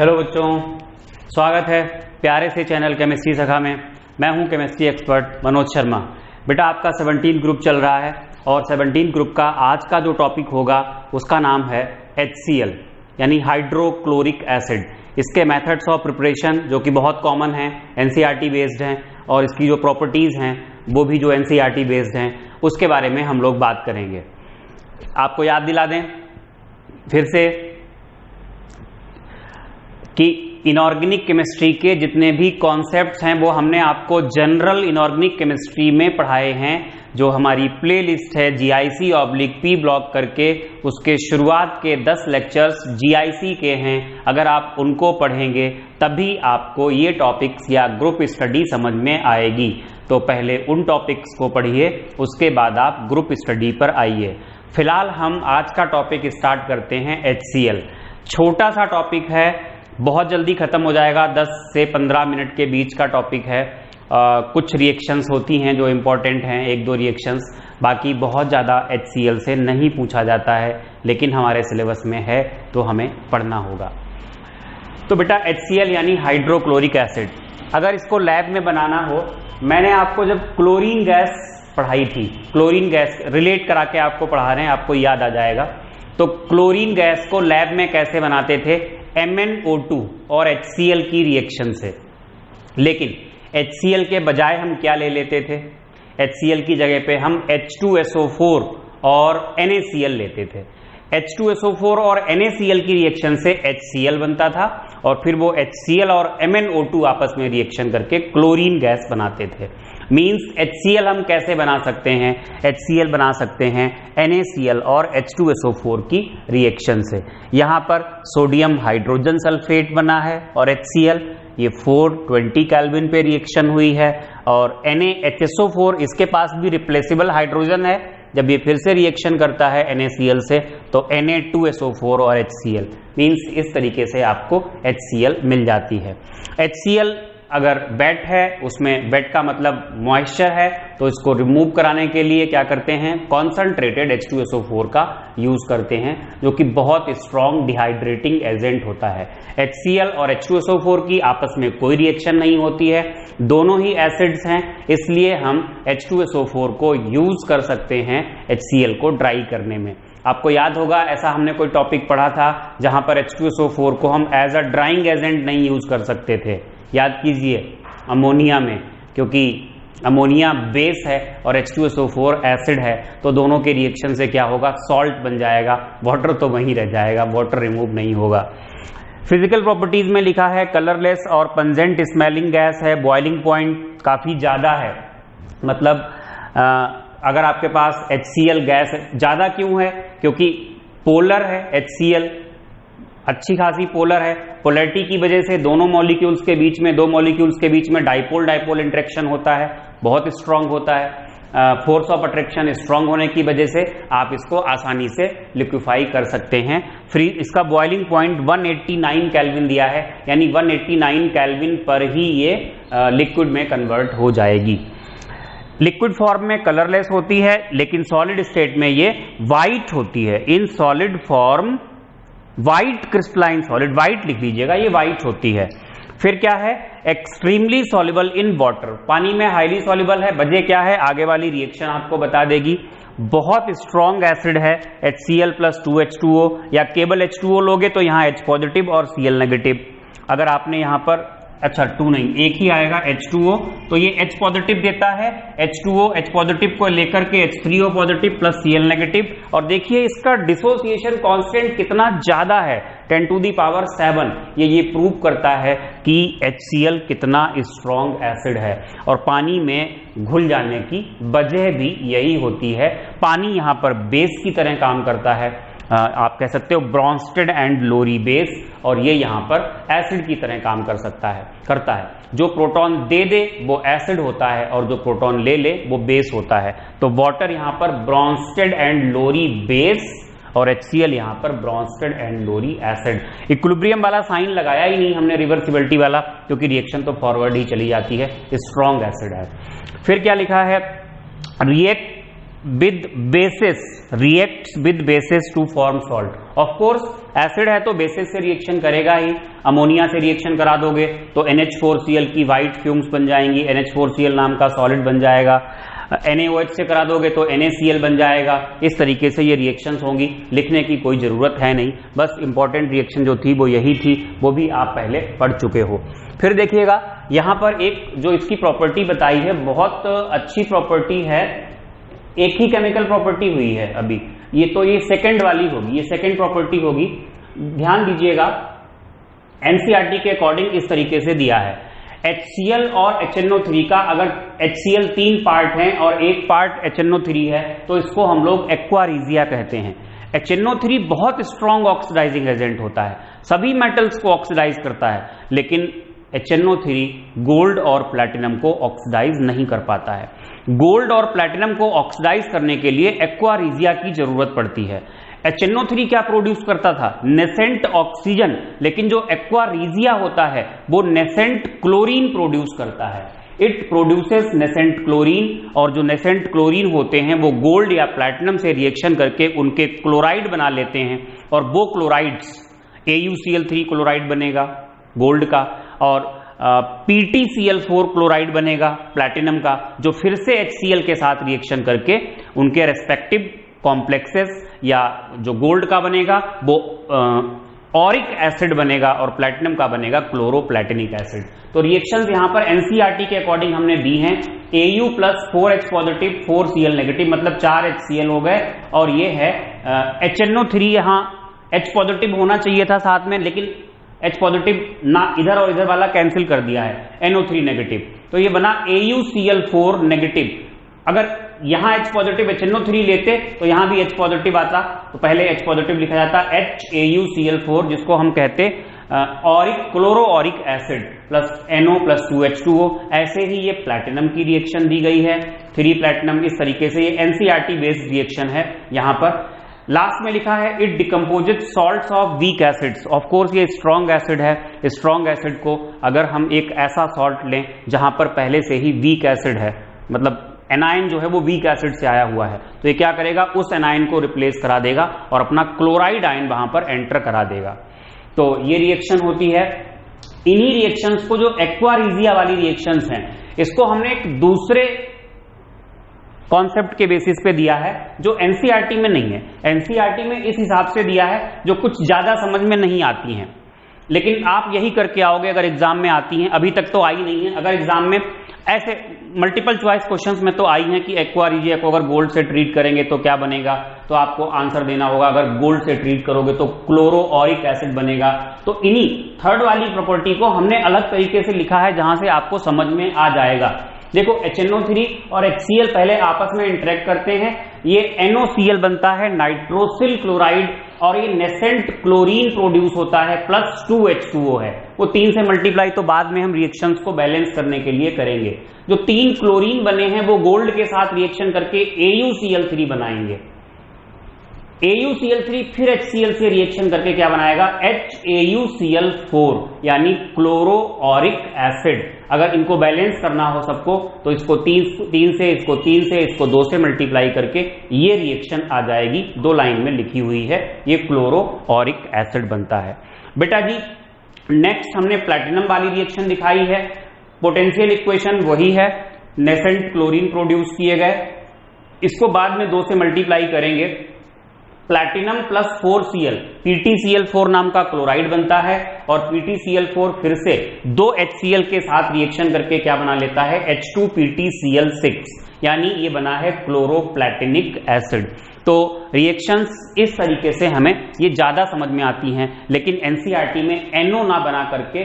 Hello बच्चों, स्वागत है प्यारे से चैनल केमिस्ट्री सखा में। मैं हूं केमिस्ट्री एक्सपर्ट मनोज शर्मा। बेटा आपका 17 ग्रुप चल रहा है और 17 ग्रुप का आज का जो टॉपिक होगा उसका नाम है HCl यानी हाइड्रोक्लोरिक एसिड। इसके मेथड्स ऑफ प्रिपरेशन जो कि बहुत कॉमन है, NCERT बेस्ड हैं, और इसकी जो प्रॉपर्टीज़ हैं वो भी जो NCERT बेस्ड हैं, उसके बारे में हम लोग बात करेंगे। आपको याद दिला दें फिर से कि इनऑर्गेनिक केमिस्ट्री के जितने भी कॉन्सेप्ट्स हैं वो हमने आपको जनरल इनऑर्गेनिक केमिस्ट्री में पढ़ाए हैं। जो हमारी प्लेलिस्ट है GIC/P ब्लॉक करके, उसके शुरुआत के 10 लेक्चर्स GIC के हैं। अगर आप उनको पढ़ेंगे तभी आपको ये टॉपिक्स या ग्रुप स्टडी समझ में आएगी। तो पहले उन टॉपिक्स को पढ़िए, उसके बाद आप ग्रुप स्टडी पर आइए। फिलहाल हम आज का टॉपिक स्टार्ट करते हैं HCl। छोटा सा टॉपिक है, बहुत जल्दी खत्म हो जाएगा, 10 से 15 मिनट के बीच का टॉपिक है। कुछ रिएक्शंस होती हैं जो इम्पोर्टेंट हैं, 1-2 रिएक्शंस, बाकी बहुत ज़्यादा HCl से नहीं पूछा जाता है, लेकिन हमारे सिलेबस में है तो हमें पढ़ना होगा। तो बेटा HCl यानी हाइड्रोक्लोरिक एसिड, अगर इसको लैब में बनाना हो, मैंने आपको जब क्लोरीन गैस पढ़ाई थी, क्लोरीन गैस रिलेट करा के आपको पढ़ा रहे हैं, आपको याद आ जाएगा। तो क्लोरीन गैस को लैब में कैसे बनाते थे? MnO2 और HCl की रिएक्शन से। लेकिन HCl के बजाय हम क्या ले लेते थे? HCl की जगह पे हम H2SO4 और NaCl लेते थे। H2SO4 और NaCl की रिएक्शन से HCl बनता था और फिर वो HCl और MnO2 आपस में रिएक्शन करके क्लोरीन गैस बनाते थे। मींस HCl हम कैसे बना सकते हैं? HCl बना सकते हैं NaCl और H2SO4 की रिएक्शन से। यहाँ पर सोडियम हाइड्रोजन सल्फेट बना है और HCl ये 420 केल्विन पे रिएक्शन हुई है, और NaHSO4 इसके पास भी रिप्लेसेबल हाइड्रोजन है। जब ये फिर से रिएक्शन करता है NaCl से तो Na2SO4 और HCl, मीन्स इस तरीके से आपको HCl मिल जाती है। HCl अगर वेट है, उसमें वेट का मतलब मॉइस्चर है, तो इसको रिमूव कराने के लिए क्या करते हैं? कॉन्सनट्रेटेड H2SO4 का यूज करते हैं, जो कि बहुत स्ट्रॉन्ग डिहाइड्रेटिंग एजेंट होता है। HCl और H2SO4 की आपस में कोई रिएक्शन नहीं होती है, दोनों ही एसिड्स हैं, इसलिए हम H2SO4 को यूज कर सकते हैं HCl को ड्राई करने में। आपको याद होगा ऐसा हमने कोई टॉपिक पढ़ा था जहां पर H2SO4 को हम एज अ ड्राइंग एजेंट नहीं यूज कर सकते थे। याद कीजिए, अमोनिया में, क्योंकि अमोनिया बेस है और H2SO4 एसिड है, तो दोनों के रिएक्शन से क्या होगा? सॉल्ट बन जाएगा, वाटर तो वहीं रह जाएगा, वाटर रिमूव नहीं होगा। फिजिकल प्रॉपर्टीज में लिखा है कलरलेस और पंजेंट स्मेलिंग गैस है, बॉइलिंग पॉइंट काफी ज्यादा है। मतलब अगर आपके पास HCl गैस ज्यादा क्यों है? क्योंकि पोलर है HCl, अच्छी खासी पोलर है। पोलैरिटी की वजह से दोनों मॉलिक्यूल्स के बीच में, दो मॉलिक्यूल्स के बीच में डाइपोल डाइपोल इंटरेक्शन होता है, बहुत स्ट्रांग होता है। फोर्स ऑफ अट्रैक्शन स्ट्रांग होने की वजह से आप इसको आसानी से लिक्विफाई कर सकते हैं। इसका बॉइलिंग पॉइंट 189 केल्विन दिया है, यानी 189 केल्विन पर ही ये लिक्विड में कन्वर्ट हो जाएगी। लिक्विड फॉर्म में कलरलेस होती है, लेकिन सॉलिड स्टेट में ये व्हाइट होती है। In solid form white crystalline solid, white लिख लीजिएगा, ये व्हाइट होती है। फिर क्या है? एक्सट्रीमली सॉल्युबल इन वाटर, पानी में हाईली सॉल्युबल है। वजह क्या है? आगे वाली रिएक्शन आपको बता देगी। बहुत स्ट्रॉन्ग एसिड है HCl + 2H2O, या केवल H2O लोगे तो यहाँ H पॉजिटिव और Cl नेगेटिव। अगर आपने यहाँ पर, अच्छा 2 नहीं, एक ही आएगा H2O, तो ये H पॉजिटिव देता है। H2O H पॉजिटिव को लेकर के H3O पॉजिटिव + Cl नेगेटिव, और देखिए इसका डिसोसिएशन कांस्टेंट कितना ज्यादा है, 10⁻7। ये प्रूव करता है कि HCl कितना स्ट्रॉन्ग एसिड है, और पानी में घुल जाने की वजह भी यही होती है। पानी यहाँ पर बेस की तरह काम करता है, आप कह सकते हो ब्रॉन्स्टेड एंड लोरी बेस, और ये यहाँ पर एसिड की तरह काम करता है। जो प्रोटॉन दे दे वो एसिड होता है, और जो प्रोटॉन ले ले वो बेस होता है। तो वाटर यहाँ पर ब्रॉन्स्टेड एंड लोरी बेस, और HCl यहाँ पर Bronsted and Lowry acid. Equilibrium वाला साइन लगाया ही नहीं हमने, रिवर्सिबिलिटी वाला, क्योंकि रिएक्शन तो फॉरवर्ड ही चली जाती है, स्ट्रॉन्ग एसिड है। फिर क्या लिखा है? React with bases reacts with bases to form salt. Of course acid है तो बेसिस से रिएक्शन करेगा ही। अमोनिया से रिएक्शन करा दोगे तो NH4Cl की व्हाइट फ्यूम्स बन जाएंगी, NH4Cl नाम का सॉलिड बन जाएगा। NaOH से करा दोगे तो NaCl बन जाएगा। इस तरीके से ये रिएक्शंस होंगी, लिखने की कोई जरूरत है नहीं, बस इंपॉर्टेंट रिएक्शन जो थी वो यही थी, वो भी आप पहले पढ़ चुके हो। फिर देखिएगा यहां पर एक जो इसकी प्रॉपर्टी बताई है, बहुत अच्छी प्रॉपर्टी है, एक ही केमिकल प्रॉपर्टी हुई है अभी, ये सेकंड वाली होगी, ये सेकंड प्रॉपर्टी होगी। ध्यान दीजिएगा एनसीईआरटी के अकॉर्डिंग इस तरीके से दिया है, HCl और HNO3 का अगर HCl 3 पार्ट है और एक पार्ट HNO3 है तो इसको हम लोग एक्वारीजिया कहते हैं। HNO3 बहुत स्ट्रॉन्ग ऑक्सीडाइजिंग एजेंट होता है, सभी मेटल्स को ऑक्सीडाइज करता है, लेकिन HNO3 गोल्ड और प्लैटिनम को ऑक्सीडाइज नहीं कर पाता है। गोल्ड और प्लैटिनम को ऑक्सीडाइज करने के लिए एक्वारीजिया की जरूरत पड़ती है। HNO3 क्या प्रोड्यूस करता था? नेसेंट ऑक्सीजन, लेकिन जो एक्वारीजिया होता है वो नेसेंट क्लोरीन प्रोड्यूस करता है। इट प्रोड्यूसेस नेसेंट क्लोरीन, और जो नेसेंट क्लोरीन होते हैं वो गोल्ड या प्लैटिनम से रिएक्शन करके उनके क्लोराइड बना लेते हैं, और वो क्लोराइड्स AuCl3 क्लोराइड बनेगा गोल्ड का, और PtCl4 क्लोराइड बनेगा प्लैटिनम का, जो फिर से HCl के साथ रिएक्शन करके उनके रेस्पेक्टिव कॉम्प्लेक्सेस या जो गोल्ड का बनेगा वो ऑरिक एसिड बनेगा और प्लैटिनम का बनेगा क्लोरोप्लैटिनिक एसिड। तो रिएक्शंस यहां पर एनसीईआरटी के अकॉर्डिंग हमने दी हैं, Au plus 4H positive 4Cl negative, मतलब 4 HCl हो गए, और ये है HNO3, यहां H पॉजिटिव होना चाहिए था साथ में, लेकिन H पॉजिटिव ना, इधर और इधर वाला कैंसिल कर दिया है, NO3 नेगेटिव, तो ये बना AuCl4 नेगेटिव। अगर यहां H पॉजिटिव HNO3 लेते तो यहां भी H पॉजिटिव आता, तो पहले H पॉजिटिव लिखा जाता HAuCl4, जिसको हम कहते auric chloroauric acid plus NO plus 2H2O। ऐसे ही ये प्लैटिनम की रिएक्शन दी गई है, 3 प्लैटिनम, इस तरीके से ये एनसीईआरटी बेस्ड रिएक्शन है। यहां पर लास्ट में लिखा है it decomposes salts of weak acids. Of course ये स्ट्रॉन्ग एसिड है, स्ट्रॉन्ग एसिड को अगर हम एक ऐसा सॉल्ट लें जहां पर पहले से ही वीक एसिड है, मतलब एनायन जो है वो वीक एसिड से आया हुआ है, तो ये क्या करेगा, उस एनायन को रिप्लेस करा देगा और अपना क्लोराइड आयन वहां पर एंटर करा देगा। तो ये रिएक्शन होती है। इन्हीं रिएक्शंस को, जो एक्वारीजिया वाली रिएक्शंस हैं, इसको हमने एक दूसरे कॉन्सेप्ट के बेसिस पे दिया है जो एनसीईआरटी में नहीं है। एनसीईआरटी में इस हिसाब से दिया है जो कुछ ज्यादा समझ में नहीं आती हैं, लेकिन आप यही करके आओगे अगर एग्जाम में आती हैं। अभी तक तो आई नहीं है, अगर एग्जाम में ऐसे मल्टीपल चॉइस क्वेश्चंस में तो आई हैं कि एक्वारीजिया को अगर गोल्ड से ट्रीट करेंगे तो क्या बनेगा, तो आपको आंसर देना होगा अगर गोल्ड से ट्रीट करोगे तो क्लोरोऑरिक एसिड बनेगा। तो इन्हीं थर्ड वाली प्रॉपर्टी को हमने अलग तरीके से लिखा है जहां से आपको समझ में आ जाएगा। देखो HNO3 और HCl पहले आपस में इंटरेक्ट करते हैं, ये NOCl बनता है नाइट्रोसिल क्लोराइड, और ये नेसेंट क्लोरीन प्रोड्यूस होता है प्लस 2H2O है। वो 3 से मल्टीप्लाई तो बाद में हम रिएक्शंस को बैलेंस करने के लिए करेंगे। जो 3 क्लोरीन बने हैं वो गोल्ड के साथ रिएक्शन करके AuCl3 बनाएंगे। AuCl3 फिर HCl से रिएक्शन करके क्या बनाएगा, HAuCl4, यानी क्लोरोऑरिक एसिड। अगर इनको बैलेंस करना हो सबको तो इसको 3 से, इसको 3 से, इसको 2 से मल्टीप्लाई करके ये रिएक्शन आ जाएगी, 2 लाइन में लिखी हुई है, ये क्लोरोऑरिक एसिड बनता है। बेटा जी नेक्स्ट हमने प्लैटिनम वाली रिएक्शन दिखाई है। पोटेंशियल इक्वेशन वही है, नेसेंट क्लोरीन प्रोड्यूस किए गए, इसको बाद में 2 से मल्टीप्लाई करेंगे, प्लैटिनम प्लस 4Cl, PtCl4 नाम का क्लोराइड बनता है, और PtCl4 फिर से 2 HCl के साथ रिएक्शन करके क्या बना लेता है, H2PtCl6, यानी ये बना है क्लोरोप्लैटिनिक एसिड। तो रिएक्शंस इस तरीके से हमें ये ज्यादा समझ में आती हैं, लेकिन एनसीईआरटी में NO ना बना करके,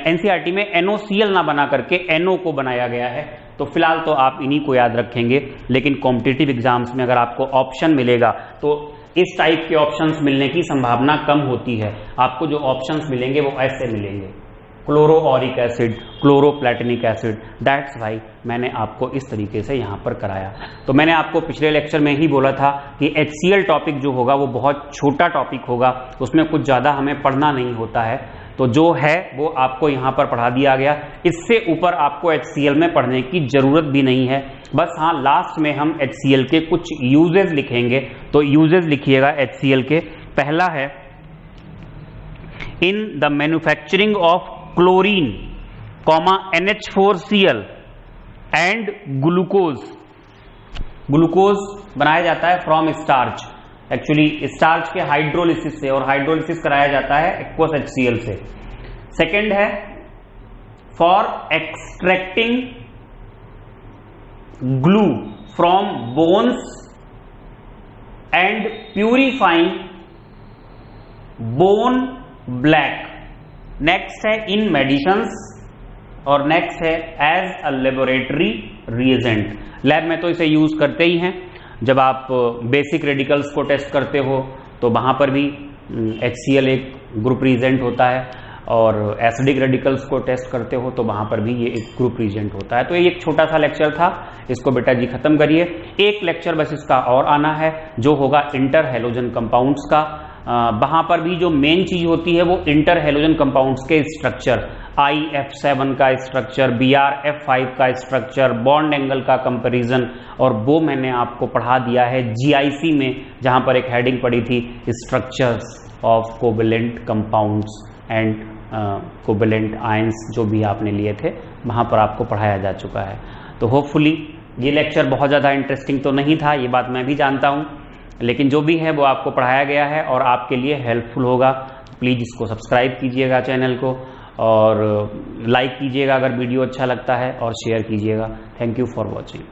एनसीईआरटी में NOCl ना बना करके NO को बनाया गया है। तो फिलहाल तो आप इन्हीं को याद रखेंगे, लेकिन कॉम्पिटिटिव एग्जाम्स में अगर आपको ऑप्शन मिलेगा तो इस टाइप के ऑप्शंस मिलने की संभावना कम होती है। आपको जो ऑप्शंस मिलेंगे वो ऐसे मिलेंगे, chloroauric acid, chloroplatinic acid. That's why मैंने आपको इस तरीके से यहां पर कराया। तो मैंने आपको पिछले लेक्चर में ही बोला था कि HCl टॉपिक जो होगा वो बहुत छोटा टॉपिक होगा, उसमें कुछ ज़्यादा हमें पढ़ना नहीं होता है। तो जो है वो आपको यहाँ पर पढ़ा दिया गया। इससे ऊपर आपको HCl में पढ़ने की जरूरत भी नहीं है। बस हाँ, लास्ट में हम HCl के कुछ यूजेज लिखेंगे, तो यूजेज लिखिएगा HCl के। पहला है, in the manufacturing of chlorine, NH4Cl and glucose. Glucose बनाया जाता है फ्रॉम स्टार्च, एक्चुअली स्टार्च के हाइड्रोलिसिस से, और हाइड्रोलिसिस कराया जाता है एक्वस HCl से। सेकेंड है, for extracting glue from bones and purifying bone black. Next है, इन मेडिसिन्स, और नेक्स्ट है as a laboratory reagent. Lab में तो इसे यूज करते ही हैं, जब आप बेसिक रेडिकल्स को टेस्ट करते हो तो वहां पर भी HCl एक ग्रुप रिएजेंट होता है, और एसिडिक रेडिकल्स को टेस्ट करते हो तो वहां पर भी ये एक ग्रुप रिएजेंट होता है। तो ये एक छोटा सा लेक्चर था, इसको बेटा जी खत्म करिए। एक लेक्चर बस इसका और आना है, जो होगा इंटर हैलोजन कंपाउंड्स का। वहां पर भी जो मेन चीज होती है वो इंटर हैलोजन कंपाउंड्स के स्ट्रक्चर, IF7 का स्ट्रक्चर, BrF5 का स्ट्रक्चर, बॉन्ड एंगल का कंपैरिजन, और वो मैंने आपको पढ़ा दिया है GIC में, जहां पर एक हेडिंग पड़ी थी structures of covalent compounds and covalent ions, जो भी आपने लिए थे वहां पर आपको पढ़ाया जा चुका है। तो होपफुली ये लेक्चर बहुत ज़्यादा इंटरेस्टिंग तो नहीं था, ये बात मैं भी जानता हूँ, लेकिन जो भी है वो आपको पढ़ाया गया है और आपके लिए हेल्पफुल होगा। प्लीज़ इसको सब्सक्राइब कीजिएगा चैनल को, और लाइक कीजिएगा अगर वीडियो अच्छा लगता है, और शेयर कीजिएगा। Thank you for watching.